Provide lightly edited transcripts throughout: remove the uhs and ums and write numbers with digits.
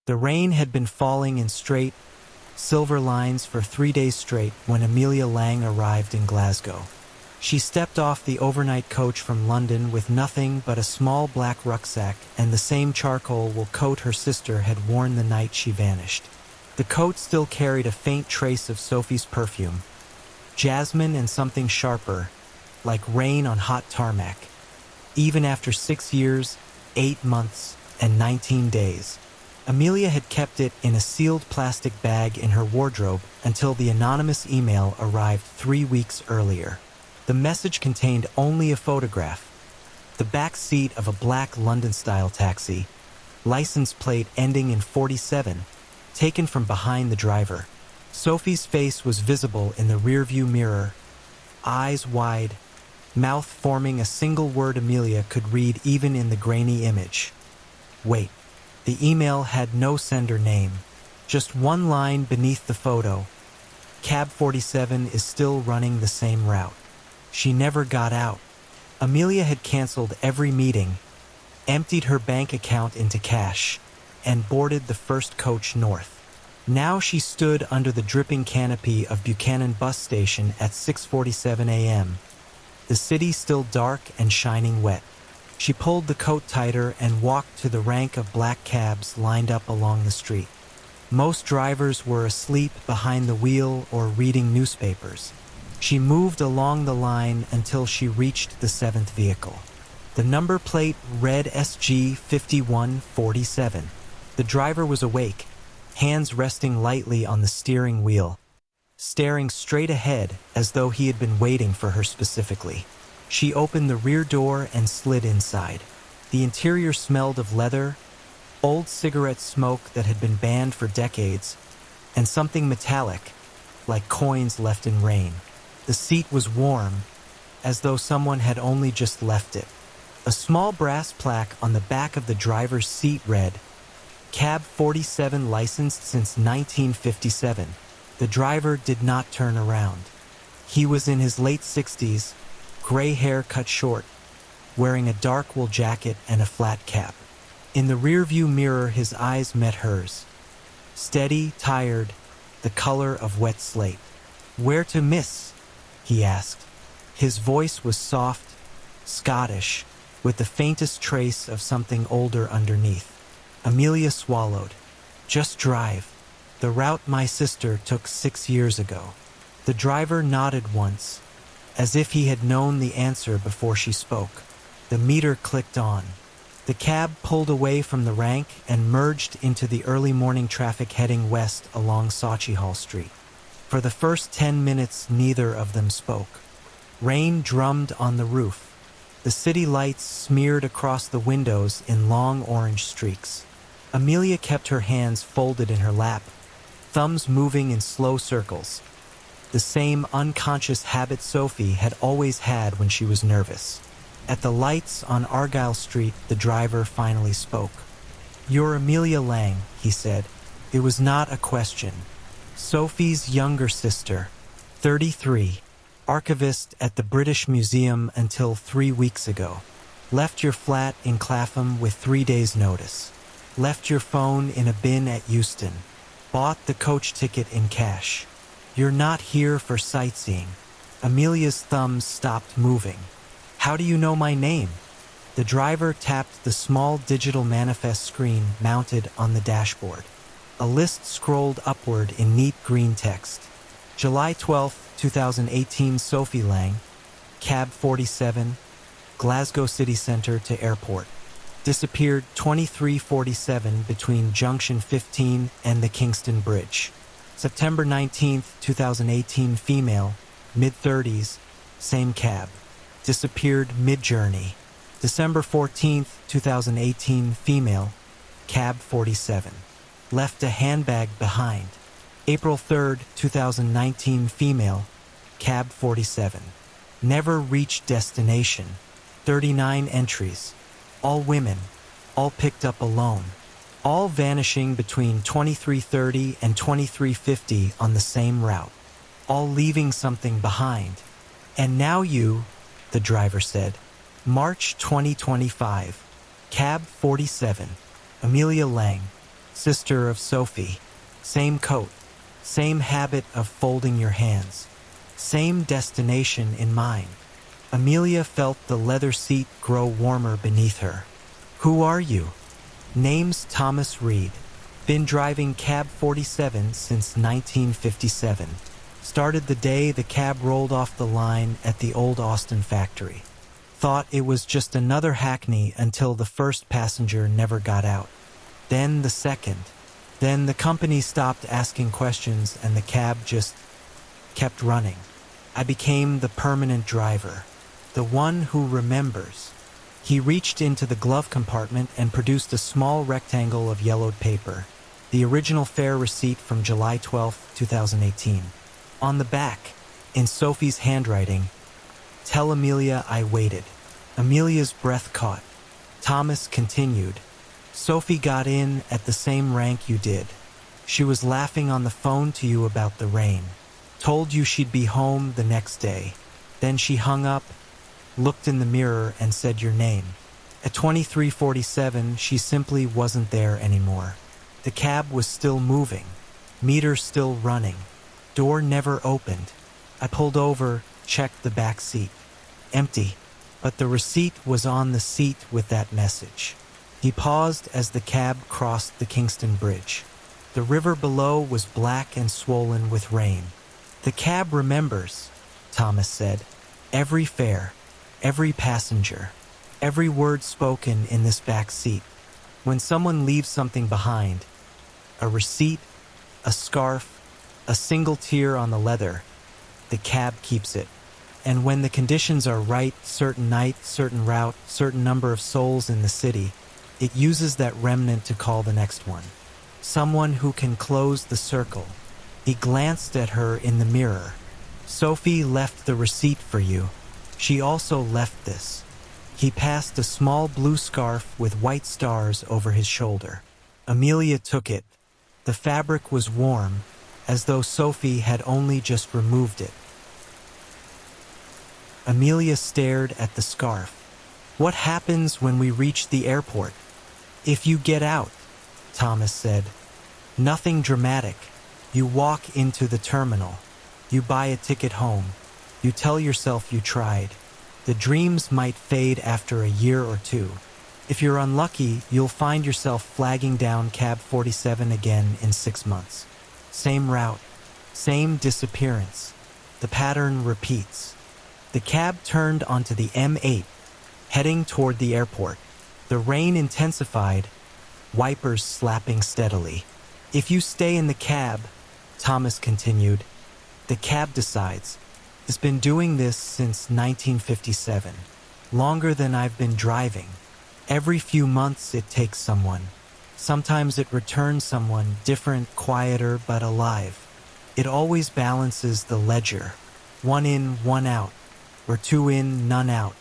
The rain had been falling in straight, silver lines for 3 days straight when Amelia Lang arrived in Glasgow. She stepped off the overnight coach from London with nothing but a small black rucksack and the same charcoal wool coat her sister had worn the night she vanished. The coat still carried a faint trace of Sophie's perfume, jasmine and something sharper, like rain on hot tarmac. Even after 6 years, 8 months, and 19 days, Amelia had kept it in a sealed plastic bag in her wardrobe until the anonymous email arrived 3 weeks earlier. The message contained only a photograph, the back seat of a black London-style taxi, license plate ending in 47, taken from behind the driver. Sophie's face was visible in the rearview mirror, eyes wide, mouth forming a single word Amelia could read even in the grainy image. Wait. The email had no sender name, just one line beneath the photo. Cab 47 is still running the same route. She never got out. Amelia had canceled every meeting, emptied her bank account into cash, and boarded the first coach north. Now she stood under the dripping canopy of Buchanan bus station at 6:47 a.m., the city still dark and shining wet. She pulled the coat tighter and walked to the rank of black cabs lined up along the street. Most drivers were asleep behind the wheel or reading newspapers. She moved along the line until she reached the 7th vehicle. The number plate read SG 5147. The driver was awake, hands resting lightly on the steering wheel, staring straight ahead as though he had been waiting for her specifically. She opened the rear door and slid inside. The interior smelled of leather, old cigarette smoke that had been banned for decades, and something metallic, like coins left in rain. The seat was warm, as though someone had only just left it. A small brass plaque on the back of the driver's seat read, Cab 47 licensed since 1957. The driver did not turn around. He was in his late 60s, gray hair cut short, wearing a dark wool jacket and a flat cap. In the rearview mirror, his eyes met hers. Steady, tired, the color of wet slate. "Where to, miss?" he asked. His voice was soft, Scottish, with the faintest trace of something older underneath. Amelia swallowed. "Just drive. The route my sister took 6 years ago." The driver nodded once, as if he had known the answer before she spoke. The meter clicked on. The cab pulled away from the rank and merged into the early morning traffic heading west along Sauchiehall Street. For the first 10 minutes, neither of them spoke. Rain drummed on the roof. The city lights smeared across the windows in long orange streaks. Amelia kept her hands folded in her lap, thumbs moving in slow circles. The same unconscious habit Sophie had always had when she was nervous. At the lights on Argyle Street, the driver finally spoke. "You're Amelia Lang," he said. It was not a question. Sophie's younger sister, 33, archivist at the British Museum until 3 weeks ago. Left your flat in Clapham with 3 days' notice. Left your phone in a bin at Euston. Bought the coach ticket in cash. You're not here for sightseeing. Amelia's thumbs stopped moving. "How do you know my name?" The driver tapped the small digital manifest screen mounted on the dashboard. A list scrolled upward in neat green text. July 12, 2018, Sophie Lang, Cab 47, Glasgow City Centre to Airport. Disappeared 23:47 between Junction 15 and the Kingston Bridge. September 19, 2018, female, mid-30s, same cab. Disappeared mid-journey. December 14, 2018, female, Cab 47. Left a handbag behind. April 3, 2019, female, Cab 47. Never reached destination. 39 entries. All women. All picked up alone. All vanishing between 23:30 and 23:50 on the same route. All leaving something behind. "And now you," the driver said. March 2025. Cab 47. Amelia Lang. sister of Sophie. Same coat, same habit of folding your hands, same destination in mind. Amelia felt the leather seat grow warmer beneath her. Who are you? Name's Thomas Reed. Been driving cab 47 since 1957. Started the day the cab rolled off the line at the old Austin factory. Thought it was just another hackney until the first passenger never got out. Then the second. Then the company stopped asking questions and the cab just kept running. I became the permanent driver, the one who remembers. He reached into the glove compartment and produced a small rectangle of yellowed paper, the original fare receipt from July 12, 2018. On the back, in Sophie's handwriting, "Tell Amelia I waited." Amelia's breath caught. Thomas continued, "Sophie got in at the same rank you did. She was laughing on the phone to you about the rain. Told you she'd be home the next day. Then she hung up, looked in the mirror and said your name. At 23:47, she simply wasn't there anymore. The cab was still moving, meter still running, door never opened. I pulled over, checked the back seat. Empty, but the receipt was on the seat with that message." He paused as the cab crossed the Kingston Bridge. The river below was black and swollen with rain. "The cab remembers," Thomas said. "Every fare, every passenger, every word spoken in this back seat. When someone leaves something behind, a receipt, a scarf, a single tear on the leather, the cab keeps it. And when the conditions are right, certain night, certain route, certain number of souls in the city, it uses that remnant to call the next one. Someone who can close the circle." He glanced at her in the mirror. "Sophie left the receipt for you. She also left this." He passed a small blue scarf with white stars over his shoulder. Amelia took it. The fabric was warm, as though Sophie had only just removed it. Amelia stared at the scarf. "What happens when we reach the airport?" "If you get out," Thomas said. "Nothing dramatic. You walk into the terminal. You buy a ticket home. You tell yourself you tried. The dreams might fade after a year or two. If you're unlucky, you'll find yourself flagging down cab 47 again in 6 months. Same route, same disappearance. The pattern repeats." The cab turned onto the M8, heading toward the airport. The rain intensified, wipers slapping steadily. "If you stay in the cab," Thomas continued, "the cab decides. It's been doing this since 1957, longer than I've been driving. Every few months it takes someone. Sometimes it returns someone different, quieter, but alive. It always balances the ledger. One in, one out, or two in, none out.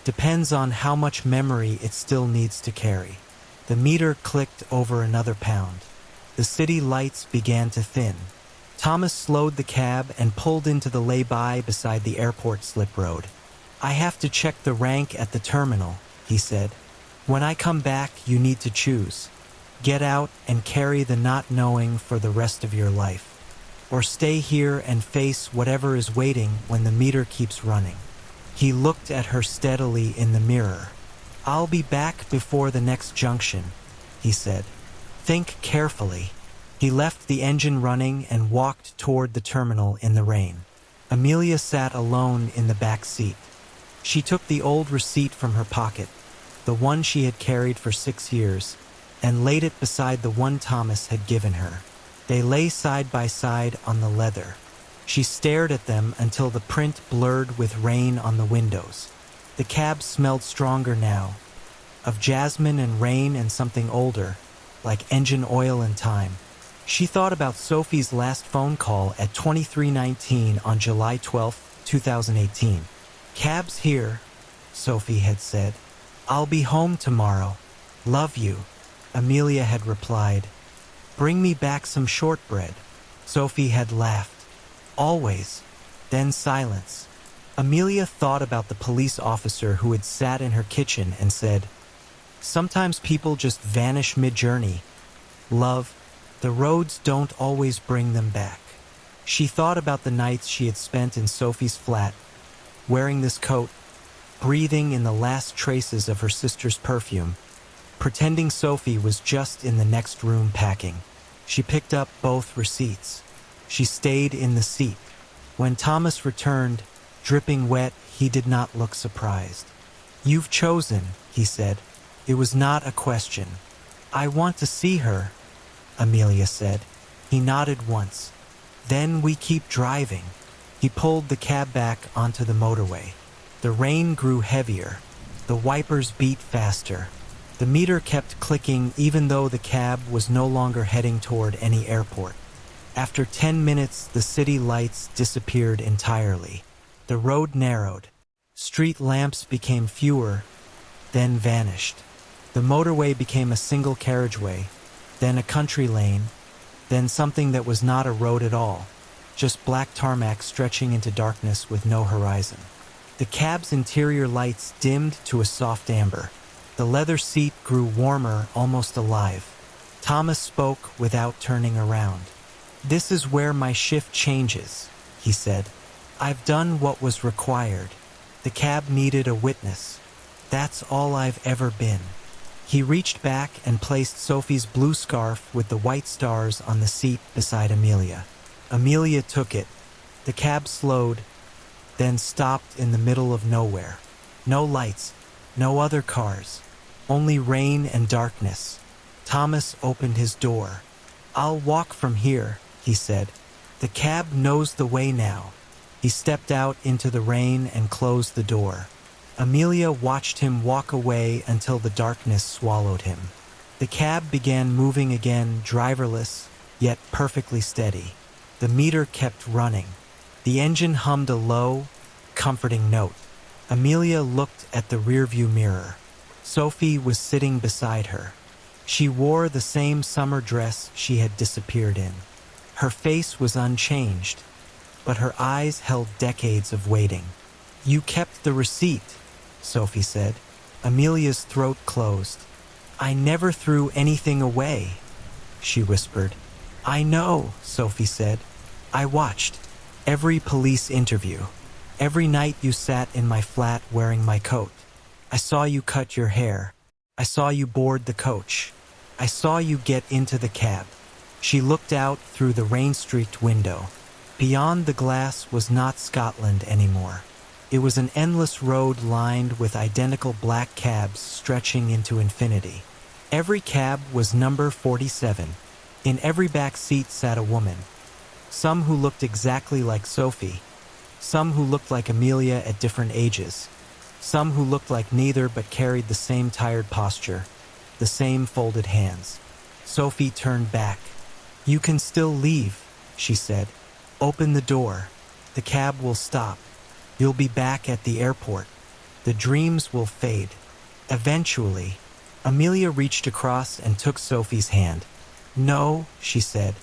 Depends on how much memory it still needs to carry." The meter clicked over another pound. The city lights began to thin. Thomas slowed the cab and pulled into the lay-by beside the airport slip road. "I have to check the rank at the terminal," he said. "When I come back, you need to choose. Get out and carry the not knowing for the rest of your life. Or stay here and face whatever is waiting when the meter keeps running." He looked at her steadily in the mirror. "I'll be back before the next junction," he said. "Think carefully." He left the engine running and walked toward the terminal in the rain. Amelia sat alone in the back seat. She took the old receipt from her pocket, the one she had carried for 6 years, and laid it beside the one Thomas had given her. They lay side by side on the leather. She stared at them until the print blurred with rain on the windows. The cab smelled stronger now, of jasmine and rain and something older, like engine oil and time. She thought about Sophie's last phone call at 23:19 on July 12, 2018. "Cab's here," Sophie had said. "I'll be home tomorrow. Love you," Amelia had replied. "Bring me back some shortbread," Sophie had laughed. "Always." Then silence. Amelia thought about the police officer who had sat in her kitchen and said, "Sometimes people just vanish mid-journey. Love, the roads don't always bring them back. She thought about the nights she had spent in Sophie's flat, wearing this coat, breathing in the last traces of her sister's perfume, pretending Sophie was just in the next room packing. She picked up both receipts. She stayed in the seat. When Thomas returned, dripping wet, he did not look surprised. "You've chosen," he said. It was not a question. "I want to see her," Amelia said. He nodded once. "Then we keep driving." He pulled the cab back onto the motorway. The rain grew heavier. The wipers beat faster. The meter kept clicking even though the cab was no longer heading toward any airport. After 10 minutes, the city lights disappeared entirely. The road narrowed. Street lamps became fewer, then vanished. The motorway became a single carriageway, then a country lane, then something that was not a road at all, just black tarmac stretching into darkness with no horizon. The cab's interior lights dimmed to a soft amber. The leather seat grew warmer, almost alive. Thomas spoke without turning around. "This is where my shift changes," he said. "I've done what was required. The cab needed a witness. That's all I've ever been." He reached back and placed Sophie's blue scarf with the white stars on the seat beside Amelia. Amelia took it. The cab slowed, then stopped in the middle of nowhere. No lights, no other cars, only rain and darkness. Thomas opened his door. "I'll walk from here," he said. "The cab knows the way now." He stepped out into the rain and closed the door. Amelia watched him walk away until the darkness swallowed him. The cab began moving again, driverless, yet perfectly steady. The meter kept running. The engine hummed a low, comforting note. Amelia looked at the rearview mirror. Sophie was sitting beside her. She wore the same summer dress she had disappeared in. Her face was unchanged, but her eyes held decades of waiting. "You kept the receipt," Sophie said. Amelia's throat closed. "I never threw anything away," she whispered. "I know," Sophie said. "I watched every police interview. Every night you sat in my flat wearing my coat. I saw you cut your hair. I saw you board the coach. I saw you get into the cab." She looked out through the rain-streaked window. Beyond the glass was not Scotland anymore. It was an endless road lined with identical black cabs stretching into infinity. Every cab was number 47. In every back seat sat a woman. Some who looked exactly like Sophie. Some who looked like Amelia at different ages. Some who looked like neither but carried the same tired posture, the same folded hands. Sophie turned back. "You can still leave," she said. "Open the door. The cab will stop. You'll be back at the airport. The dreams will fade. Eventually." Amelia reached across and took Sophie's hand. "No," she said.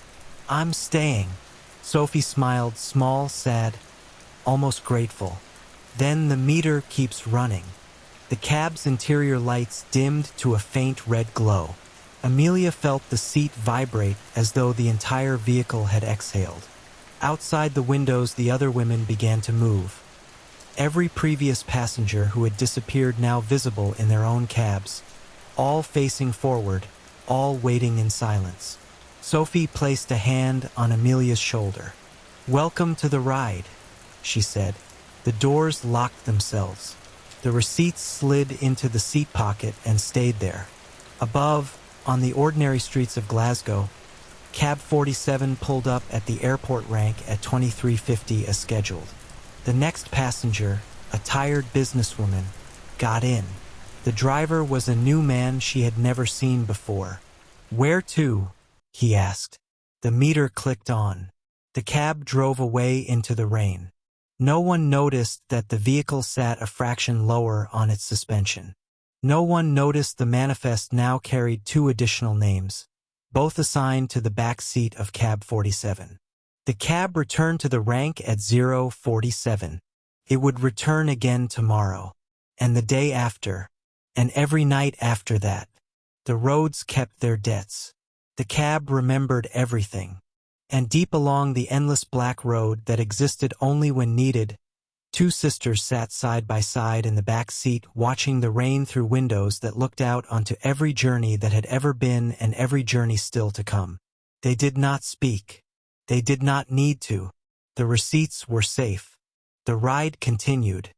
"I'm staying." Sophie smiled, small, sad, almost grateful. "Then the meter keeps running." The cab's interior lights dimmed to a faint red glow. Amelia felt the seat vibrate as though the entire vehicle had exhaled. Outside the windows, the other women began to move. Every previous passenger who had disappeared now visible in their own cabs, all facing forward, all waiting in silence. Sophie placed a hand on Amelia's shoulder. "Welcome to the ride," she said. The doors locked themselves. The receipts slid into the seat pocket and stayed there. Above, on the ordinary streets of Glasgow, Cab 47 pulled up at the airport rank at 23:50 as scheduled. The next passenger, a tired businesswoman, got in. The driver was a new man she had never seen before. "Where to?" he asked. The meter clicked on. The cab drove away into the rain. No one noticed that the vehicle sat a fraction lower on its suspension. No one noticed the manifest now carried 2 additional names, both assigned to the back seat of Cab 47. The cab returned to the rank at 047. It would return again tomorrow, and the day after, and every night after that. The roads kept their debts. The cab remembered everything. And deep along the endless black road that existed only when needed, two sisters sat side by side in the back seat watching the rain through windows that looked out onto every journey that had ever been and every journey still to come. They did not speak. They did not need to. The receipts were safe. The ride continued.